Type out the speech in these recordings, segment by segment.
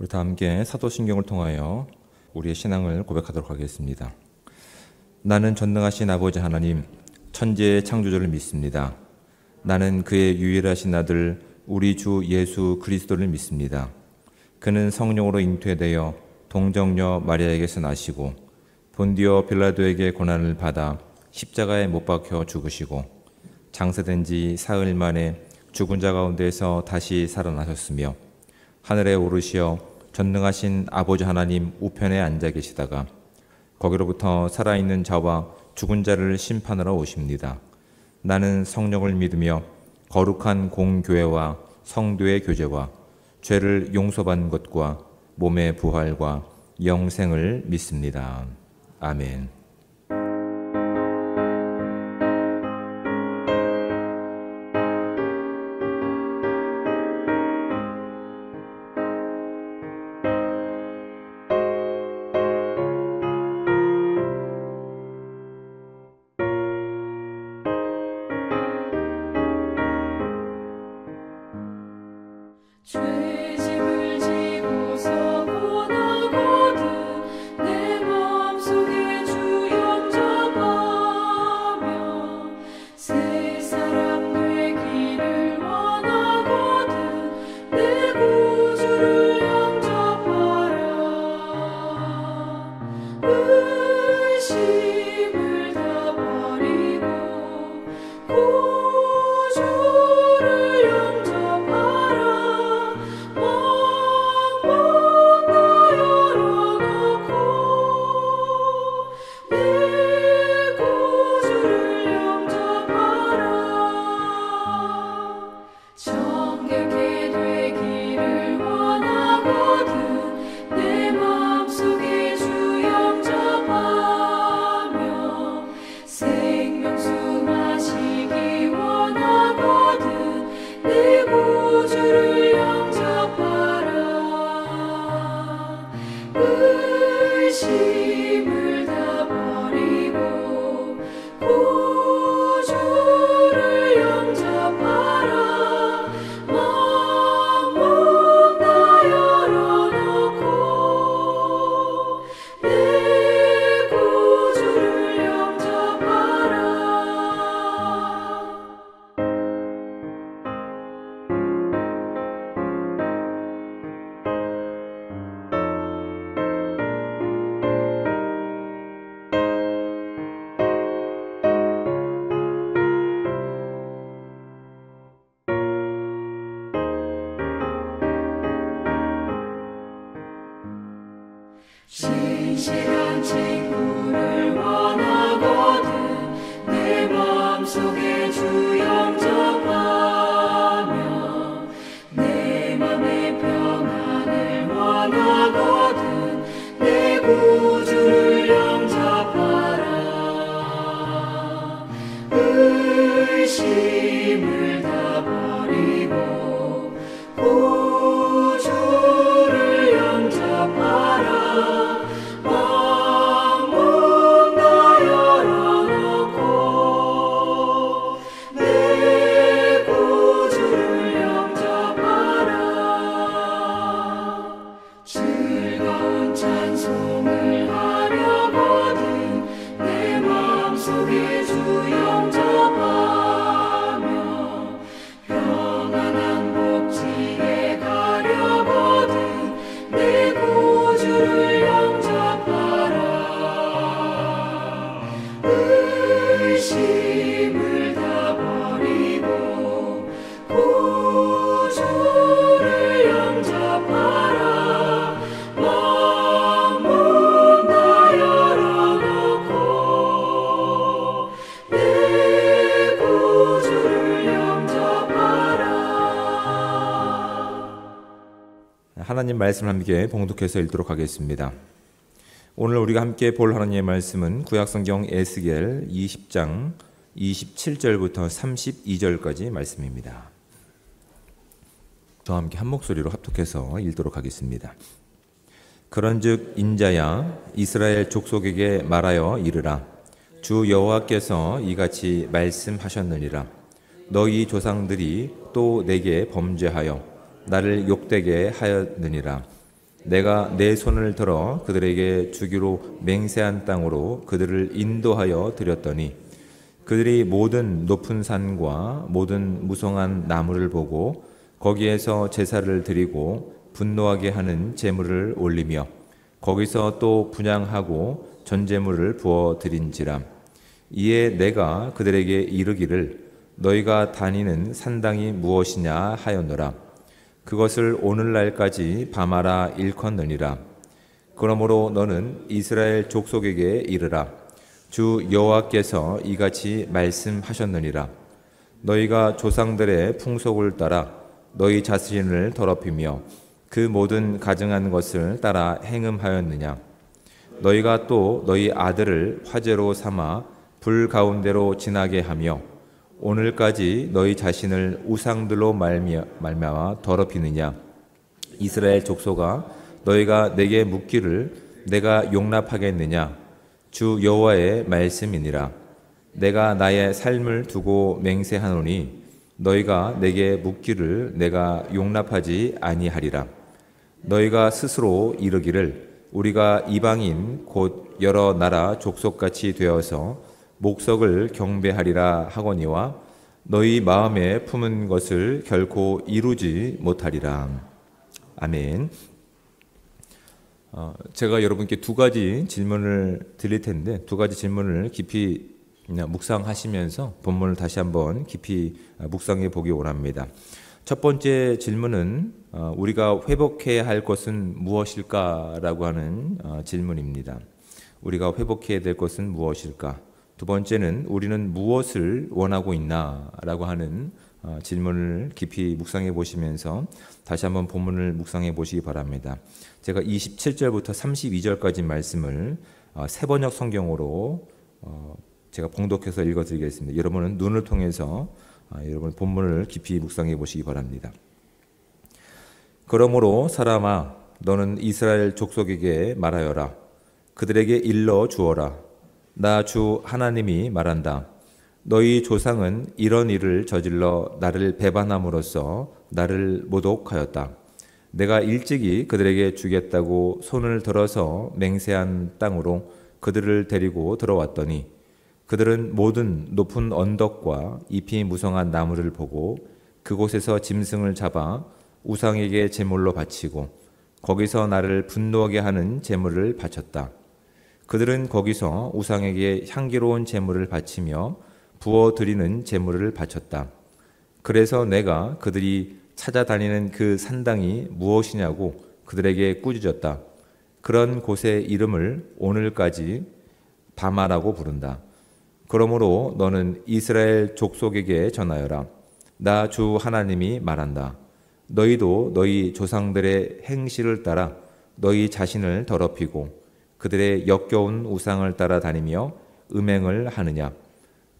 우리 다 함께 사도신경을 통하여 우리의 신앙을 고백하도록 하겠습니다. 나는 전능하신 아버지 하나님, 천지의 창조주를 믿습니다. 나는 그의 유일하신 아들 우리 주 예수 그리스도를 믿습니다. 그는 성령으로 잉태되어 동정녀 마리아에게서 나시고 본디오 빌라도에게 고난을 받아 십자가에 못 박혀 죽으시고 장사된 지 사흘 만에 죽은 자 가운데서 다시 살아나셨으며 하늘에 오르시어 전능하신 아버지 하나님 우편에 앉아 계시다가 거기로부터 살아있는 자와 죽은 자를 심판하러 오십니다. 나는 성령을 믿으며 거룩한 공교회와 성도의 교제와 죄를 용서받는 것과 몸의 부활과 영생을 믿습니다. 아멘. 죄짐을 지고서 원하거든 내 마음속에 주 영접하며 새 사람 되기를 원하거든 내 구주를 영접하라. 의심을 다 버리고 구주를 영접하라. 정결케 되기를 원하거든 내 마음속에 주 영접하며 생명수 마시기 원하거든 내 구주를 영접하라. 의심을 다 버리고 구주를 영접하라. 신실한 친구를 원하거든 내 마음속에 주 영접하며 내 맘의 평안을 원하거든 내 구주를 영접하라. 의심을 다 버리고 구주를 영접하라. 즐거운 찬송을 하려거든 내 마음속에 주 영접하며 평안한 복지에 가려거든 내 구주를 영접하라. 의심을 다 버리고 구주를 영접하라. 하나님 말씀을 함께 봉독해서 읽도록 하겠습니다. 오늘 우리가 함께 볼 하나님의 말씀은 구약성경 에스겔 20장 27절부터 32절까지 말씀입니다. 저와 함께 한 목소리로 합독해서 읽도록 하겠습니다. 그런즉 인자야 이스라엘 족속에게 말하여 이르라. 주 여호와께서 이같이 말씀하셨느니라. 너희 조상들이 또 내게 범죄하여 나를 욕되게 하였느니라. 내가 내 손을 들어 그들에게 주기로 맹세한 땅으로 그들을 인도하여 드렸더니 그들이 모든 높은 산과 모든 무성한 나무를 보고 거기에서 제사를 드리고 분노하게 하는 제물을 올리며 거기서 또 분향하고 전제물을 부어 드린지라. 이에 내가 그들에게 이르기를 너희가 다니는 산당이 무엇이냐 하였노라. 그것을 오늘날까지 밤하라 일컫느니라. 그러므로 너는 이스라엘 족속에게 이르라. 주 여호와께서 이같이 말씀하셨느니라. 너희가 조상들의 풍속을 따라 너희 자신을 더럽히며 그 모든 가증한 것을 따라 행음하였느냐. 너희가 또 너희 아들을 화제로 삼아 불 가운데로 지나게 하며 오늘까지 너희 자신을 우상들로 말미암아 더럽히느냐. 이스라엘 족속아, 너희가 내게 묻기를 내가 용납하겠느냐. 주 여호와의 말씀이니라. 내가 나의 삶을 두고 맹세하노니 너희가 내게 묻기를 내가 용납하지 아니하리라. 너희가 스스로 이르기를 우리가 이방인 곧 여러 나라 족속같이 되어서 목석을 경배하리라 하거니와 너희 마음에 품은 것을 결코 이루지 못하리라. 아멘. 제가 여러분께 두 가지 질문을 드릴 텐데 두 가지 질문을 깊이 묵상하시면서 본문을 다시 한번 깊이 묵상해 보기 원합니다. 첫 번째 질문은 우리가 회복해야 할 것은 무엇일까라고 하는 질문입니다. 우리가 회복해야 될 것은 무엇일까? 두 번째는 우리는 무엇을 원하고 있나라고 하는 질문을 깊이 묵상해 보시면서 다시 한번 본문을 묵상해 보시기 바랍니다. 제가 27절부터 32절까지 말씀을 새 번역 성경으로 제가 봉독해서 읽어드리겠습니다. 여러분은 눈을 통해서 여러분 본문을 깊이 묵상해 보시기 바랍니다. 그러므로 사람아, 너는 이스라엘 족속에게 말하여라. 그들에게 일러 주어라. 나 주 하나님이 말한다. 너희 조상은 이런 일을 저질러 나를 배반함으로써 나를 모독하였다. 내가 일찍이 그들에게 주겠다고 손을 들어서 맹세한 땅으로 그들을 데리고 들어왔더니 그들은 모든 높은 언덕과 잎이 무성한 나무를 보고 그곳에서 짐승을 잡아 우상에게 제물로 바치고 거기서 나를 분노하게 하는 제물을 바쳤다. 그들은 거기서 우상에게 향기로운 제물을 바치며 부어 드리는 제물을 바쳤다. 그래서 내가 그들이 찾아다니는 그 산당이 무엇이냐고 그들에게 꾸짖었다. 그런 곳의 이름을 오늘까지 바마라고 부른다. 그러므로 너는 이스라엘 족속에게 전하여라. 나 주 하나님이 말한다. 너희도 너희 조상들의 행실을 따라 너희 자신을 더럽히고 그들의 역겨운 우상을 따라다니며 음행을 하느냐.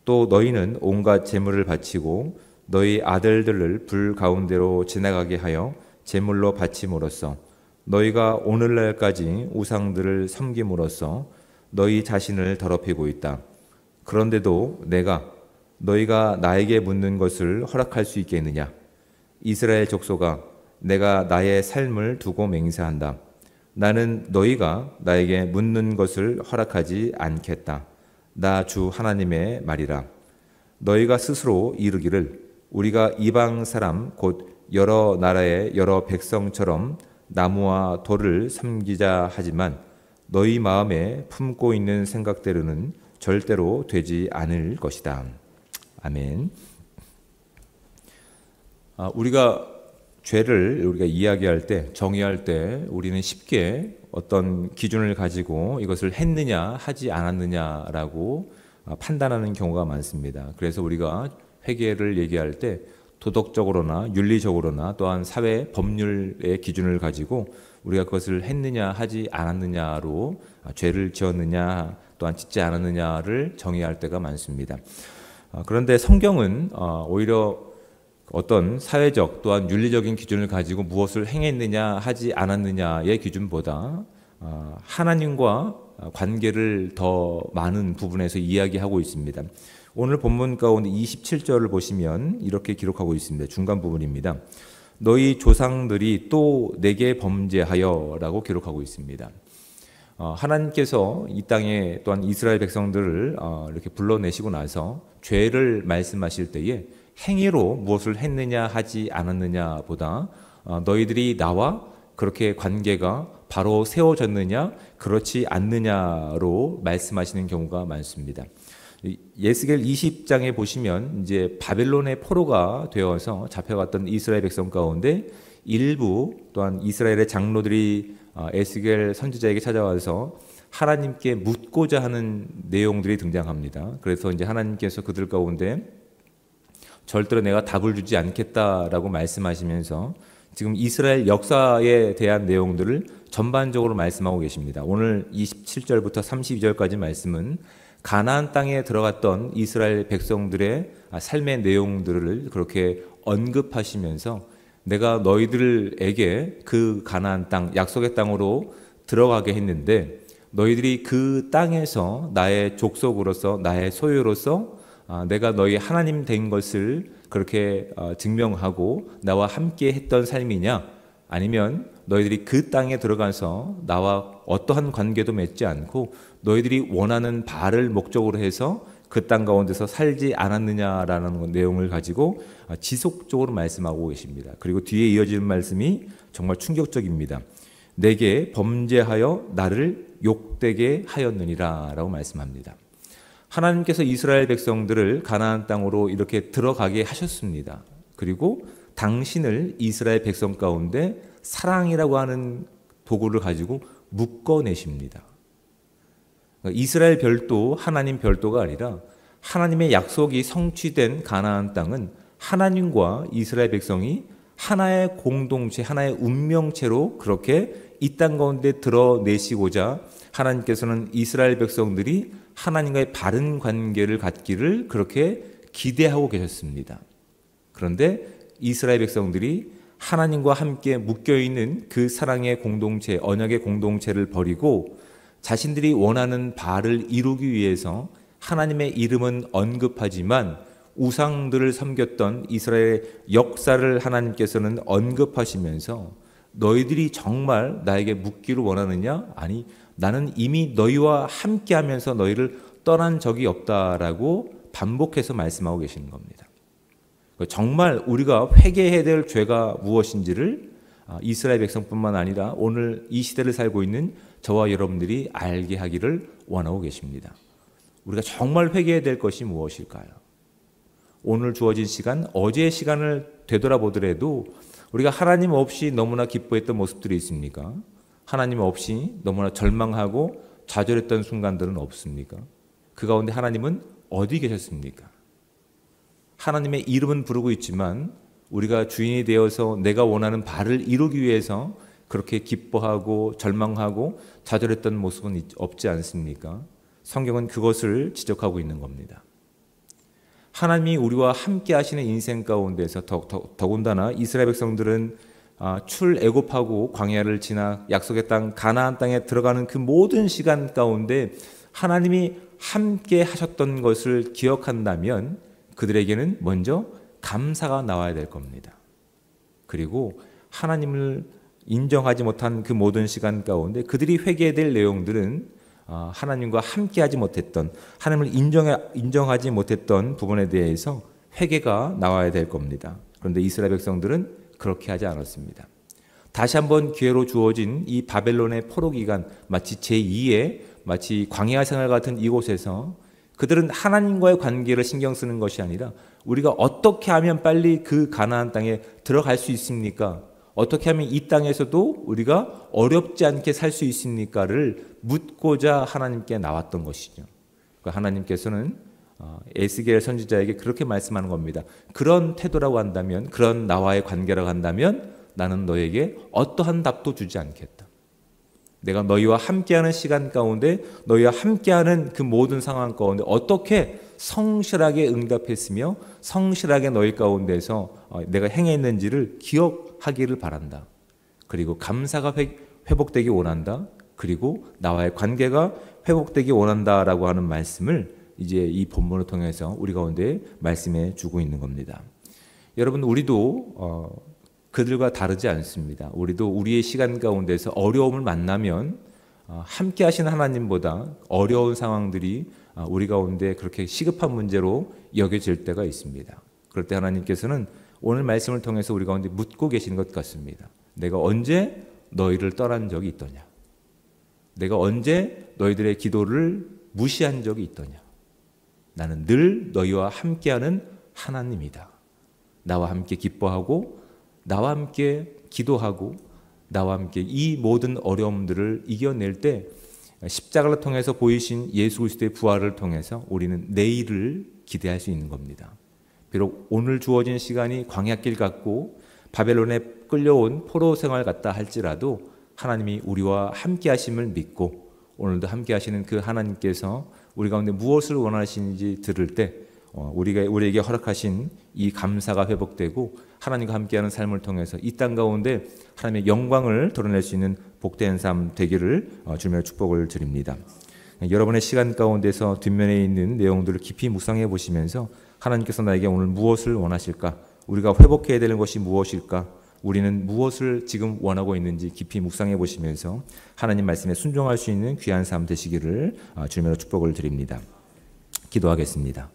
또 너희는 온갖 제물을 바치고 너희 아들들을 불 가운데로 지나가게 하여 제물로 바침으로써 너희가 오늘날까지 우상들을 섬김으로써 너희 자신을 더럽히고 있다. 그런데도 내가 너희가 나에게 묻는 것을 허락할 수 있겠느냐? 이스라엘 족속아, 내가 나의 삶을 두고 맹세한다. 나는 너희가 나에게 묻는 것을 허락하지 않겠다. 나 주 하나님의 말이라. 너희가 스스로 이르기를 우리가 이방 사람 곧 여러 나라의 여러 백성처럼 나무와 돌을 섬기자 하지만 너희 마음에 품고 있는 생각대로는 절대로 되지 않을 것이다. 아멘. 우리가 죄를 우리가 이야기할 때, 정의할 때 우리는 쉽게 어떤 기준을 가지고 이것을 했느냐 하지 않았느냐라고 판단하는 경우가 많습니다. 그래서 우리가 회개를 얘기할 때 도덕적으로나 윤리적으로나 또한 사회 법률의 기준을 가지고 우리가 그것을 했느냐 하지 않았느냐로 죄를 지었느냐 또한 짓지 않았느냐를 정의할 때가 많습니다. 그런데 성경은 오히려 어떤 사회적 또한 윤리적인 기준을 가지고 무엇을 행했느냐 하지 않았느냐의 기준보다 하나님과 관계를 더 많은 부분에서 이야기하고 있습니다. 오늘 본문 가운데 27절을 보시면 이렇게 기록하고 있습니다. 중간 부분입니다. 너희 조상들이 또 내게 범죄하여라고 기록하고 있습니다. 하나님께서 이 땅에 또한 이스라엘 백성들을 이렇게 불러내시고 나서 죄를 말씀하실 때에 행위로 무엇을 했느냐 하지 않았느냐보다 너희들이 나와 그렇게 관계가 바로 세워졌느냐 그렇지 않느냐로 말씀하시는 경우가 많습니다. 예스겔 20장에 보시면 이제 바벨론의 포로가 되어서 잡혀갔던 이스라엘 백성 가운데 일부 또한 이스라엘의 장로들이 에스겔 선지자에게 찾아와서 하나님께 묻고자 하는 내용들이 등장합니다. 그래서 이제 하나님께서 그들 가운데 절대로 내가 답을 주지 않겠다라고 말씀하시면서 지금 이스라엘 역사에 대한 내용들을 전반적으로 말씀하고 계십니다. 오늘 27절부터 32절까지 말씀은 가나안 땅에 들어갔던 이스라엘 백성들의 삶의 내용들을 그렇게 언급하시면서 내가 너희들에게 그 가나안 땅, 약속의 땅으로 들어가게 했는데 너희들이 그 땅에서 나의 족속으로서 나의 소유로서 내가 너희 하나님 된 것을 그렇게 증명하고 나와 함께 했던 삶이냐 아니면 너희들이 그 땅에 들어가서 나와 어떠한 관계도 맺지 않고 너희들이 원하는 바를 목적으로 해서 그 땅 가운데서 살지 않았느냐라는 내용을 가지고 지속적으로 말씀하고 계십니다. 그리고 뒤에 이어지는 말씀이 정말 충격적입니다. 내게 범죄하여 나를 욕되게 하였느니라 라고 말씀합니다. 하나님께서 이스라엘 백성들을 가나안 땅으로 이렇게 들어가게 하셨습니다. 그리고 당신을 이스라엘 백성 가운데 사랑이라고 하는 도구를 가지고 묶어내십니다. 이스라엘 별도 하나님 별도가 아니라 하나님의 약속이 성취된 가나안 땅은 하나님과 이스라엘 백성이 하나의 공동체, 하나의 운명체로 그렇게 이 땅 가운데 드러내시고자 하나님께서는 이스라엘 백성들이 하나님과의 바른 관계를 갖기를 그렇게 기대하고 계셨습니다. 그런데 이스라엘 백성들이 하나님과 함께 묶여있는 그 사랑의 공동체, 언약의 공동체를 버리고 자신들이 원하는 바를 이루기 위해서 하나님의 이름은 언급하지만 우상들을 섬겼던 이스라엘의 역사를 하나님께서는 언급하시면서 너희들이 정말 나에게 묻기를 원하느냐? 아니, 나는 이미 너희와 함께 하면서 너희를 떠난 적이 없다라고 반복해서 말씀하고 계시는 겁니다. 정말 우리가 회개해야 될 죄가 무엇인지를 이스라엘 백성뿐만 아니라 오늘 이 시대를 살고 있는 저와 여러분들이 알게 하기를 원하고 계십니다. 우리가 정말 회개해야 될 것이 무엇일까요? 오늘 주어진 시간, 어제의 시간을 되돌아보더라도 우리가 하나님 없이 너무나 기뻐했던 모습들이 있습니까? 하나님 없이 너무나 절망하고 좌절했던 순간들은 없습니까? 그 가운데 하나님은 어디 계셨습니까? 하나님의 이름은 부르고 있지만 우리가 주인이 되어서 내가 원하는 바를 이루기 위해서 그렇게 기뻐하고 절망하고 좌절했던 모습은 없지 않습니까? 성경은 그것을 지적하고 있는 겁니다. 하나님이 우리와 함께 하시는 인생 가운데서 더군다나 이스라엘 백성들은 출애굽하고 광야를 지나 약속의 땅 가나안 땅에 들어가는 그 모든 시간 가운데 하나님이 함께 하셨던 것을 기억한다면 그들에게는 먼저 감사가 나와야 될 겁니다. 그리고 하나님을 인정하지 못한 그 모든 시간 가운데 그들이 회개해야 될 내용들은 하나님과 함께하지 못했던, 하나님을 인정하지 못했던 부분에 대해서 회개가 나와야 될 겁니다. 그런데 이스라엘 백성들은 그렇게 하지 않았습니다. 다시 한번 기회로 주어진 이 바벨론의 포로 기간, 마치 제2의 마치 광야 생활 같은 이곳에서 그들은 하나님과의 관계를 신경 쓰는 것이 아니라 우리가 어떻게 하면 빨리 그 가나안 땅에 들어갈 수 있습니까? 어떻게 하면 이 땅에서도 우리가 어렵지 않게 살 수 있습니까를 묻고자 하나님께 나왔던 것이죠. 하나님께서는 에스겔 선지자에게 그렇게 말씀하는 겁니다. 그런 태도라고 한다면, 그런 나와의 관계라고 한다면 나는 너에게 어떠한 답도 주지 않겠다. 내가 너희와 함께하는 시간 가운데, 너희와 함께하는 그 모든 상황 가운데 어떻게 성실하게 응답했으며 성실하게 너희 가운데서 내가 행했는지를 기억하기를 바란다. 그리고 감사가 회복되기 원한다. 그리고 나와의 관계가 회복되기 원한다라고 하는 말씀을 이제 이 본문을 통해서 우리 가운데 말씀해 주고 있는 겁니다. 여러분, 우리도 그들과 다르지 않습니다. 우리도 우리의 시간 가운데서 어려움을 만나면 함께 하시는 하나님보다 어려운 상황들이 우리 가운데 그렇게 시급한 문제로 여겨질 때가 있습니다. 그럴 때 하나님께서는 오늘 말씀을 통해서 우리 가운데 묻고 계시는 것 같습니다. 내가 언제 너희를 떠난 적이 있더냐? 내가 언제 너희들의 기도를 무시한 적이 있더냐? 나는 늘 너희와 함께하는 하나님이다. 나와 함께 기뻐하고 나와 함께 기도하고 나와 함께 이 모든 어려움들을 이겨낼 때 십자가를 통해서 보이신 예수 그리스도의 부활을 통해서 우리는 내일을 기대할 수 있는 겁니다. 비록 오늘 주어진 시간이 광야길 같고 바벨론에 끌려온 포로 생활 같다 할지라도 하나님이 우리와 함께 하심을 믿고 오늘도 함께 하시는 그 하나님께서 우리 가운데 무엇을 원하시는지 들을 때 우리에게 허락하신 이 감사가 회복되고 하나님과 함께하는 삶을 통해서 이 땅 가운데 하나님의 영광을 드러낼 수 있는 복된 삶 되기를 주님의 축복을 드립니다. 여러분의 시간 가운데서 뒷면에 있는 내용들을 깊이 묵상해 보시면서 하나님께서 나에게 오늘 무엇을 원하실까? 우리가 회복해야 되는 것이 무엇일까? 우리는 무엇을 지금 원하고 있는지 깊이 묵상해 보시면서 하나님 말씀에 순종할 수 있는 귀한 삶 되시기를 주님의 축복을 드립니다. 기도하겠습니다.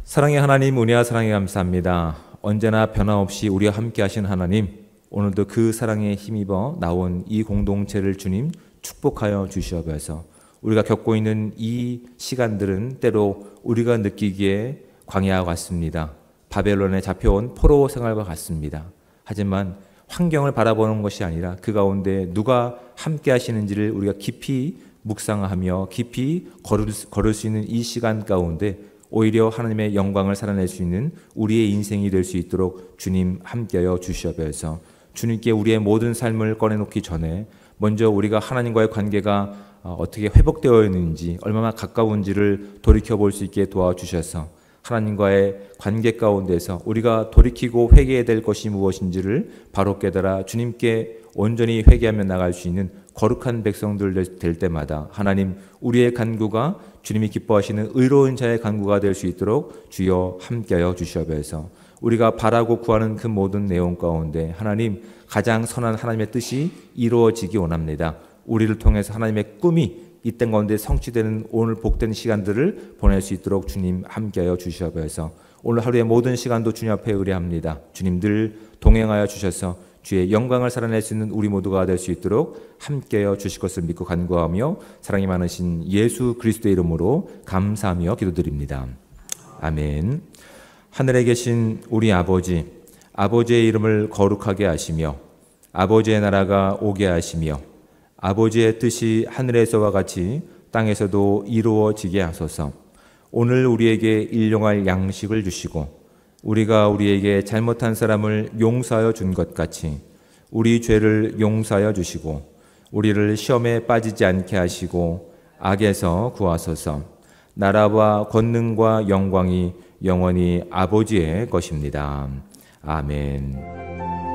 사랑의 하나님, 은혜와 사랑에 감사합니다. 언제나 변함없이 우리와 함께 하신 하나님, 오늘도 그 사랑에 힘입어 나온 이 공동체를 주님 축복하여 주시옵소서. 우리가 겪고 있는 이 시간들은 때로 우리가 느끼기에 광야와 같습니다. 바벨론에 잡혀온 포로 생활과 같습니다. 하지만 환경을 바라보는 것이 아니라 그 가운데 누가 함께 하시는지를 우리가 깊이 묵상하며 깊이 걸을 수 있는 이 시간 가운데 오히려 하나님의 영광을 살아낼 수 있는 우리의 인생이 될 수 있도록 주님 함께하여 주시옵소서. 주님께 우리의 모든 삶을 꺼내놓기 전에 먼저 우리가 하나님과의 관계가 어떻게 회복되어 있는지 얼마나 가까운지를 돌이켜볼 수 있게 도와주셔서 하나님과의 관계 가운데서 우리가 돌이키고 회개해야 될 것이 무엇인지를 바로 깨달아 주님께 온전히 회개하며 나갈 수 있는 거룩한 백성들 될 때마다 하나님 우리의 간구가 주님이 기뻐하시는 의로운 자의 간구가 될 수 있도록 주여 함께하여 주시옵소서. 우리가 바라고 구하는 그 모든 내용 가운데 하나님 가장 선한 하나님의 뜻이 이루어지기 원합니다. 우리를 통해서 하나님의 꿈이 이 땅 가운데 성취되는 오늘 복된 시간들을 보낼 수 있도록 주님 함께하여 주시옵소서. 오늘 하루의 모든 시간도 주님 앞에 의뢰합니다. 주님 늘 동행하여 주셔서 주의 영광을 살아낼 수 있는 우리 모두가 될 수 있도록 함께하여 주실 것을 믿고 간구하며 사랑이 많으신 예수 그리스도의 이름으로 감사하며 기도드립니다. 아멘. 하늘에 계신 우리 아버지, 아버지의 이름을 거룩하게 하시며 아버지의 나라가 오게 하시며 아버지의 뜻이 하늘에서와 같이 땅에서도 이루어지게 하소서. 오늘 우리에게 일용할 양식을 주시고 우리가 우리에게 잘못한 사람을 용서하여 준 것 같이 우리 죄를 용서하여 주시고 우리를 시험에 빠지지 않게 하시고 악에서 구하소서. 나라와 권능과 영광이 영원히 아버지의 것입니다. 아멘.